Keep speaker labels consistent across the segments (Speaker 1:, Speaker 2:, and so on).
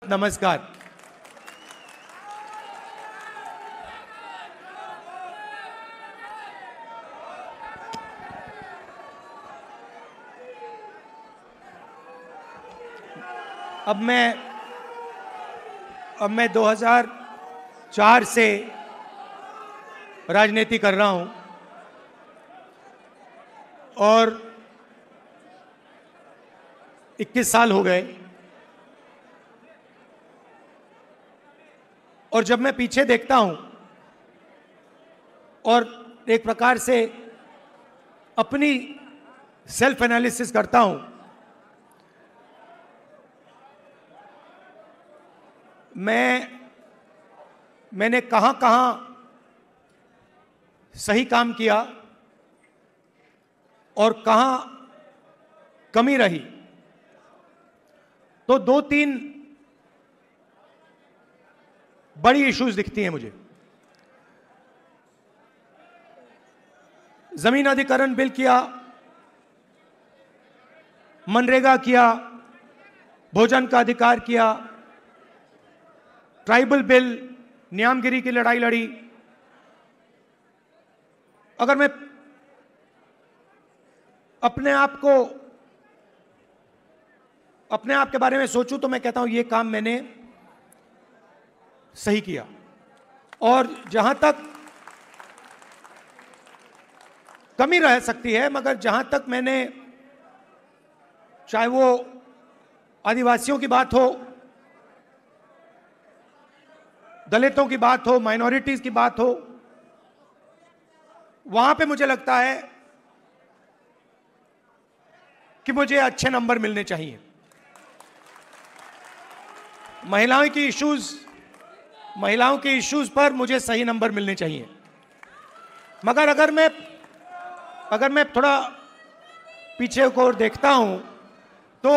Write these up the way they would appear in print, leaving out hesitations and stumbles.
Speaker 1: नमस्कार। अब मैं 2004 से राजनीति कर रहा हूं और 21 साल हो गए। और जब मैं पीछे देखता हूं और एक प्रकार से अपनी सेल्फ एनालिसिस करता हूं, मैंने कहां सही काम किया और कहां कमी रही, तो 2-3 बड़ी इश्यूज दिखती हैं मुझे। जमीन अधिग्रहण बिल किया, मनरेगा किया, भोजन का अधिकार किया, ट्राइबल बिल, न्यामगिरी की लड़ाई लड़ी। अगर मैं अपने आप के बारे में सोचूं तो मैं कहता हूं ये काम मैंने सही किया। और जहां तक कमी रह सकती है, मगर जहां तक मैंने, चाहे वो आदिवासियों की बात हो, दलितों की बात हो, माइनॉरिटीज की बात हो, वहां पे मुझे लगता है कि मुझे अच्छे नंबर मिलने चाहिए। महिलाओं की इश्यूज पर मुझे सही नंबर मिलने चाहिए। मगर अगर मैं थोड़ा पीछे को देखता हूं तो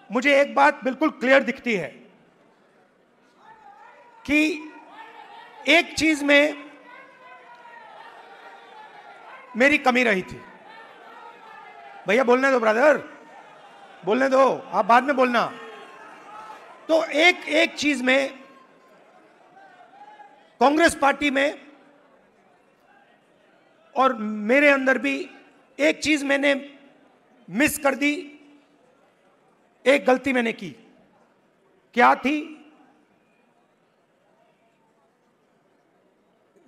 Speaker 1: मुझे एक बात बिल्कुल क्लियर दिखती है कि एक चीज में मेरी कमी रही थी। भैया बोलने दो, ब्रदर बोलने दो, आप बाद में बोलना। तो एक चीज में कांग्रेस पार्टी में और मेरे अंदर भी एक चीज मैंने मिस कर दी, एक गलती मैंने की। क्या थी?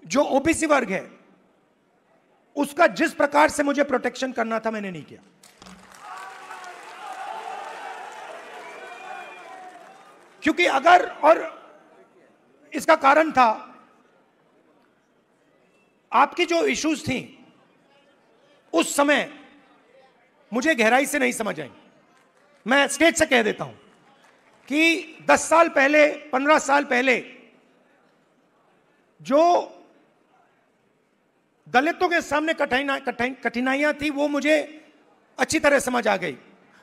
Speaker 1: जो ओबीसी वर्ग है उसका जिस प्रकार से मुझे प्रोटेक्शन करना था, मैंने नहीं किया। क्योंकि अगर, और इसका कारण था, आपकी जो इश्यूज थी उस समय मुझे गहराई से नहीं समझ आई। मैं स्टेज से कह देता हूं कि 10 साल पहले, 15 साल पहले जो दलितों के सामने कठिनाइयां थी वो मुझे अच्छी तरह समझ आ गई।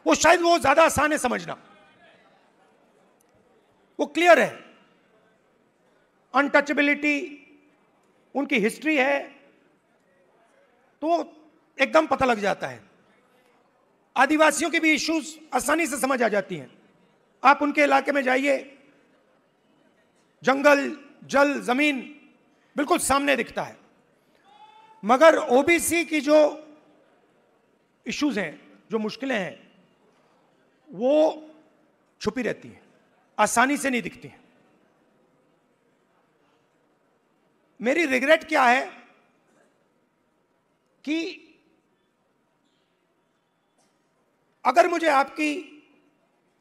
Speaker 1: वो शायद वो ज्यादा आसान है समझना, वो क्लियर है। अनटचेबिलिटी, उनकी हिस्ट्री है, तो एकदम पता लग जाता है। आदिवासियों की भी इश्यूज आसानी से समझ आ जाती हैं। आप उनके इलाके में जाइए, जंगल, जल, जमीन बिल्कुल सामने दिखता है। मगर ओबीसी की जो इश्यूज हैं, जो मुश्किलें हैं, वो छुपी रहती हैं, आसानी से नहीं दिखती हैं। मेरी रिग्रेट क्या है कि अगर मुझे आपकी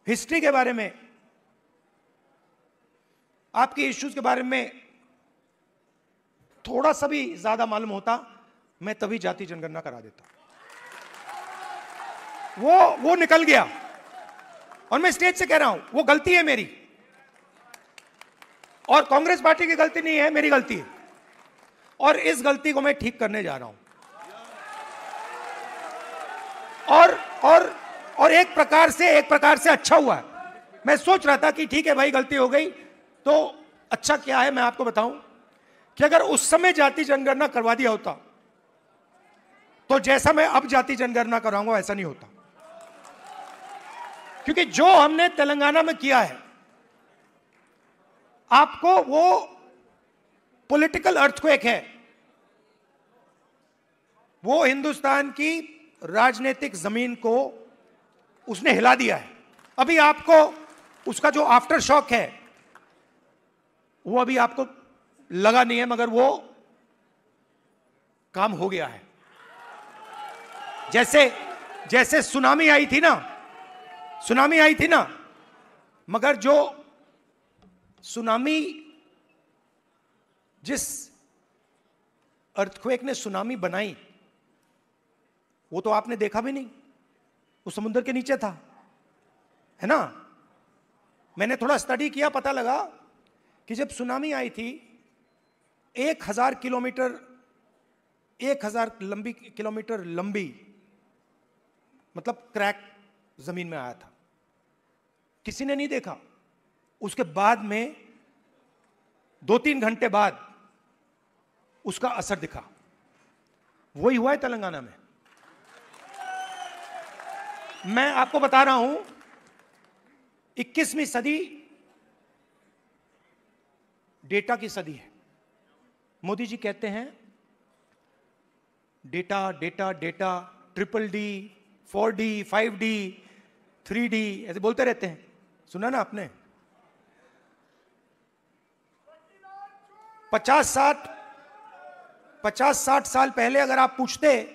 Speaker 1: हिस्ट्री के बारे में, आपकी इश्यूज के बारे में थोड़ा सा भी ज्यादा मालूम होता, मैं तभी जाति जनगणना करा देता। वो निकल गया। और मैं स्टेज से कह रहा हूं, वो गलती है मेरी, और कांग्रेस पार्टी की गलती नहीं है, मेरी गलती है। और इस गलती को मैं ठीक करने जा रहा हूं। और एक प्रकार से अच्छा हुआ है। मैं सोच रहा था कि ठीक है भाई, गलती हो गई, तो अच्छा क्या है, मैं आपको बताऊं कि अगर उस समय जाति जनगणना करवा दिया होता तो जैसा मैं अब जाति जनगणना कराऊंगा ऐसा नहीं होता। क्योंकि जो हमने तेलंगाना में किया है आपको वो पॉलिटिकल अर्थक्वेक है, वो हिंदुस्तान की राजनीतिक जमीन को उसने हिला दिया है। अभी आपको उसका जो आफ्टर शॉक है वो अभी आपको लगा नहीं है, मगर वो काम हो गया है। जैसे सुनामी आई थी ना, मगर जो सुनामी, जिस अर्थक्वेक ने सुनामी बनाई वो तो आपने देखा भी नहीं, वो समुद्र के नीचे था, है ना। मैंने थोड़ा स्टडी किया, पता लगा कि जब सुनामी आई थी 1000 किलोमीटर लंबी मतलब क्रैक जमीन में आया था, किसी ने नहीं देखा। उसके बाद में 2-3 घंटे बाद उसका असर दिखा। वही हुआ है तेलंगाना में। मैं आपको बता रहा हूं, 21वीं सदी डेटा की सदी है। मोदी जी कहते हैं data data data, DDD, 4D, 5D, 3D, ऐसे बोलते रहते हैं, सुना ना आपने। 50-60 साल पहले अगर आप पूछते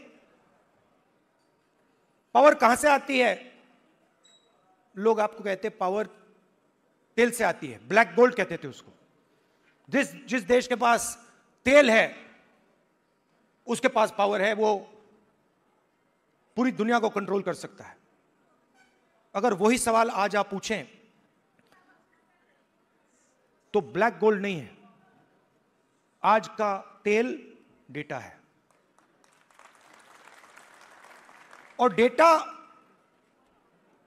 Speaker 1: पावर कहां से आती है, लोग आपको कहते पावर तेल से आती है, ब्लैक गोल्ड कहते थे उसको। जिस देश के पास तेल है उसके पास पावर है, वो पूरी दुनिया को कंट्रोल कर सकता है। अगर वही सवाल आज आप पूछें तो ब्लैक गोल्ड नहीं है, आज का तेल डेटा है। और डेटा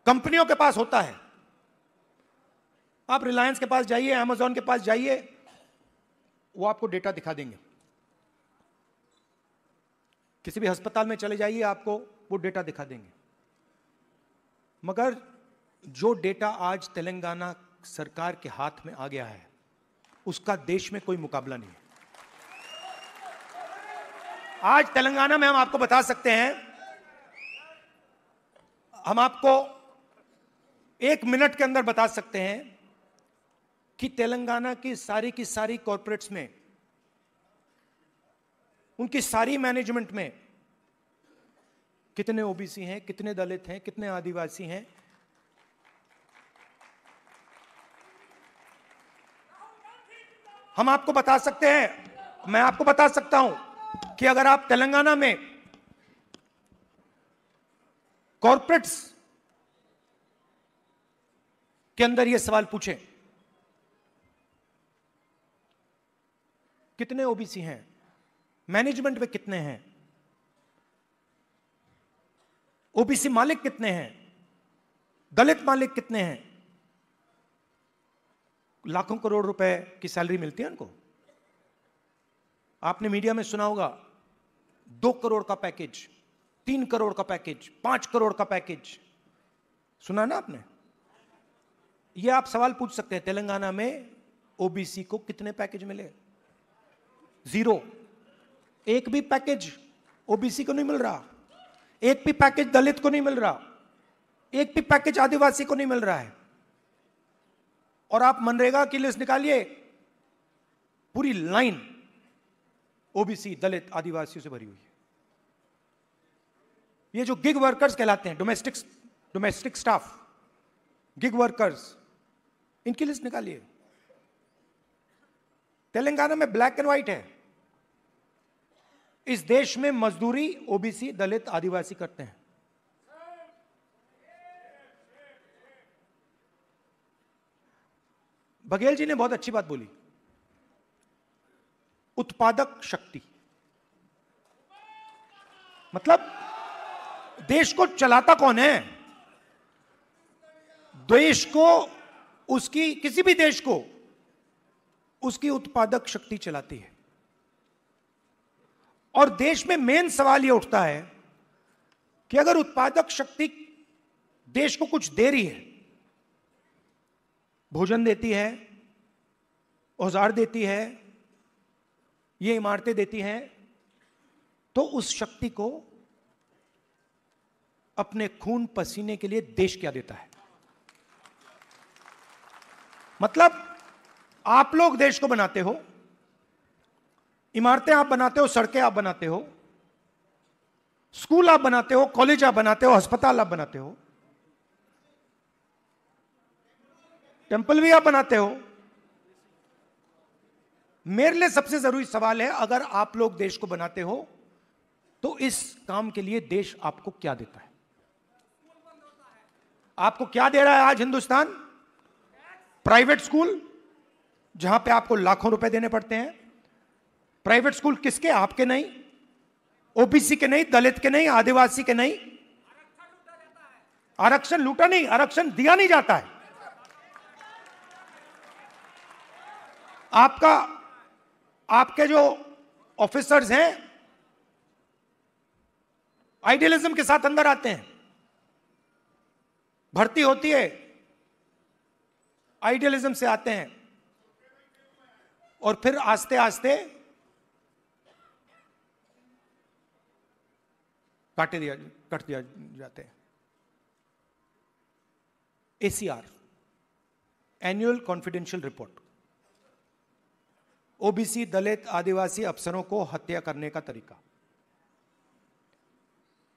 Speaker 1: कंपनियों के पास होता है। आप रिलायंस के पास जाइए, अमेज़न के पास जाइए, वो आपको डेटा दिखा देंगे। किसी भी अस्पताल में चले जाइए, आपको वो डेटा दिखा देंगे। मगर जो डेटा आज तेलंगाना सरकार के हाथ में आ गया है, उसका देश में कोई मुकाबला नहीं है। आज तेलंगाना में हम आपको बता सकते हैं, हम आपको 1 मिनट के अंदर बता सकते हैं कि तेलंगाना की सारी कॉर्पोरेट्स में, उनकी सारी मैनेजमेंट में कितने ओबीसी हैं, कितने दलित हैं, कितने आदिवासी हैं। हम आपको बता सकते हैं, मैं आपको बता सकता हूं कि अगर आप तेलंगाना में कॉर्पोरेट्स के अंदर यह सवाल पूछें कितने ओबीसी हैं, मैनेजमेंट में कितने हैं, ओबीसी मालिक कितने हैं, दलित मालिक कितने हैं, लाखों करोड़ रुपए की सैलरी मिलती है उनको। आपने मीडिया में सुना होगा 2 करोड़ का पैकेज, 3 करोड़ का पैकेज, 5 करोड़ का पैकेज, सुना ना आपने। यह आप सवाल पूछ सकते हैं, तेलंगाना में ओबीसी को कितने पैकेज मिले? 0। एक भी पैकेज ओबीसी को नहीं मिल रहा, एक भी पैकेज दलित को नहीं मिल रहा, एक भी पैकेज आदिवासी को नहीं मिल रहा है। और आप मनरेगा की लिस्ट निकालिए, पूरी लाइन ओबीसी, दलित, आदिवासियों से भरी हुई है। ये जो गिग वर्कर्स कहलाते हैं, डोमेस्टिक स्टाफ, गिग वर्कर्स, इनकी लिस्ट निकालिए। तेलंगाना में ब्लैक एंड व्हाइट है। इस देश में मजदूरी ओबीसी, दलित, आदिवासी करते हैं। बघेल जी ने बहुत अच्छी बात बोली, उत्पादक शक्ति। मतलब देश को चलाता कौन है? देश को, उसकी, किसी भी देश को उसकी उत्पादक शक्ति चलाती है। और देश में मेन सवाल यह उठता है कि अगर उत्पादक शक्ति देश को कुछ दे रही है, भोजन देती है, औजार देती है, ये इमारतें देती हैं, तो उस शक्ति को अपने खून पसीने के लिए देश क्या देता है? मतलब आप लोग देश को बनाते हो, इमारतें आप बनाते हो, सड़कें आप बनाते हो, स्कूल आप बनाते हो, कॉलेज आप बनाते हो, अस्पताल आप बनाते हो, टेंपल भी आप बनाते हो। मेरे लिए सबसे जरूरी सवाल है, अगर आप लोग देश को बनाते हो तो इस काम के लिए देश आपको क्या देता है? आपको क्या दे रहा है आज हिंदुस्तान? प्राइवेट स्कूल, जहां पे आपको लाखों रुपए देने पड़ते हैं। प्राइवेट स्कूल किसके? आपके नहीं, ओबीसी के नहीं, दलित के नहीं, आदिवासी के नहीं। आरक्षण लूटा नहीं, आरक्षण दिया नहीं जाता है। आपके जो ऑफिसर्स हैं आइडियलिज्म के साथ अंदर आते हैं, भर्ती होती है, आइडियलिज्म से आते हैं और फिर आस्ते आस्ते कट दिया जाते हैं। ACR, annual confidential report, OBC, Dalit, Adivasi अफसरों को हत्या करने का तरीका।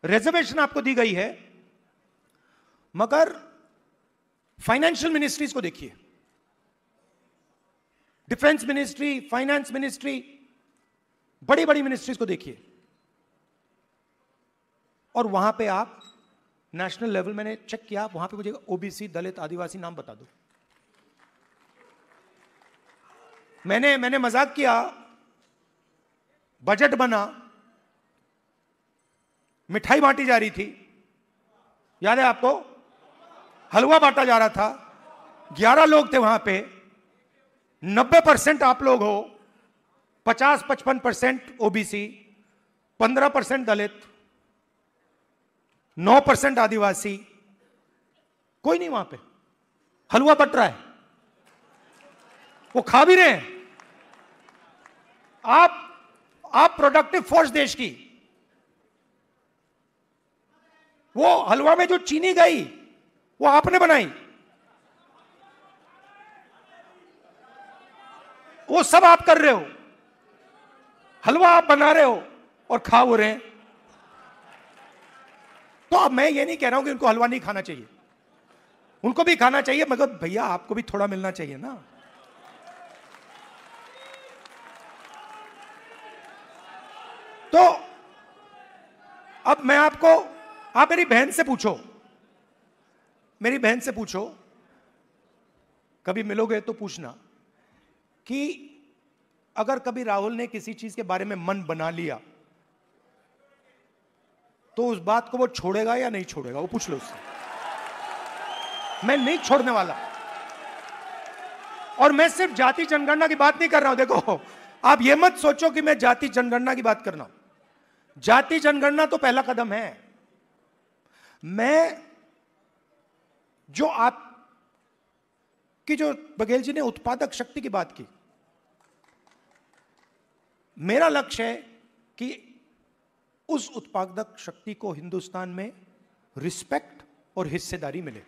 Speaker 1: रिजर्वेशन आपको दी गई है, मगर फाइनेंशियल मिनिस्ट्रीज को देखिए, डिफेंस मिनिस्ट्री, फाइनेंस मिनिस्ट्री, बड़ी बड़ी मिनिस्ट्रीज को देखिए, और वहां पे आप नेशनल लेवल, मैंने चेक किया, वहां पे मुझे ओबीसी, दलित, आदिवासी नाम बता दो। मैंने मजाक किया, बजट बना, मिठाई बांटी जा रही थी, याद है आपको? हलवा बांटा जा रहा था, 11 लोग थे वहां पे, 90% आप लोग हो, 50-55% ओबीसी, 15% दलित, 9% आदिवासी, कोई नहीं वहां पे। हलवा बट रहा है, वो खा भी रहे हैं। आप प्रोडक्टिव फोर्स देश की, वो हलवा में जो चीनी गई वो आपने बनाई, वो सब आप कर रहे हो, हलवा आप बना रहे हो और खा हो रहे हैं। तो अब मैं ये नहीं कह रहा हूं कि उनको हलवा नहीं खाना चाहिए, उनको भी खाना चाहिए, मगर भैया आपको भी थोड़ा मिलना चाहिए ना। तो अब मैं आपको, आप मेरी बहन से पूछो, कभी मिलोगे तो पूछना कि अगर कभी राहुल ने किसी चीज के बारे में मन बना लिया तो उस बात को वो छोड़ेगा या नहीं छोड़ेगा, वो पूछ लो उससे। मैं नहीं छोड़ने वाला। और मैं सिर्फ जाति जनगणना की बात नहीं कर रहा हूं। देखो, आप ये मत सोचो कि मैं जाति जनगणना की बात कर रहा हूं। जाति जनगणना तो पहला कदम है। मैं जो बघेल जी ने उत्पादक शक्ति की बात की, मेरा लक्ष्य है कि उस उत्पादक शक्ति को हिंदुस्तान में रिस्पेक्ट और हिस्सेदारी मिले।